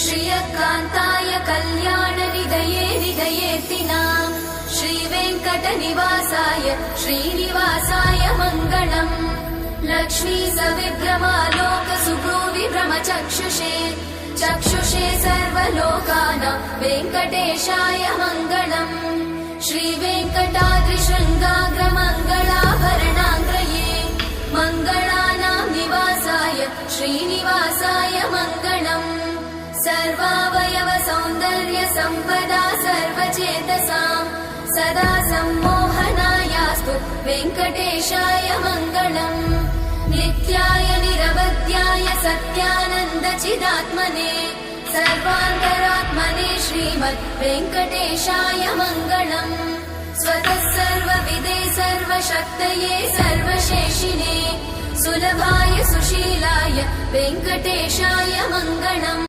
श्रियकान्ताय कल्याणनिधये निधयेऽर्तिनाम् श्रीवेङ्कटनिवासाय श्रीनिवासाय मङ्गलम्। लक्ष्मी सविभ्रमालोक सुभ्रूविभ्रमचक्षुषे चक्षुषे सर्वलोकानां वेङ्कटेशाय मङ्गलम्। श्रीवेङ्कटाद्रिशृङ्गाग्रमङ्गलाभरणाङ्ग्रये मङ्गलानां निवासाय श्रीनिवासाय मङ्गलम्। सर्वावयव सौन्दर्य सम्पदा सर्वचेतसां सदा सम्मोहनायास्तु वेङ्कटेशाय मङ्गलम्। नित्याय निरवध्याय सत्यानन्दचिदात्मने सर्वान्तरात्मने श्रीमद् वेङ्कटेशाय मङ्गलम्। स्वतः सर्वविदे सर्वशक्तये सर्वशेषिणे सुलभाय सुशीलाय वेङ्कटेशाय मङ्गलम्।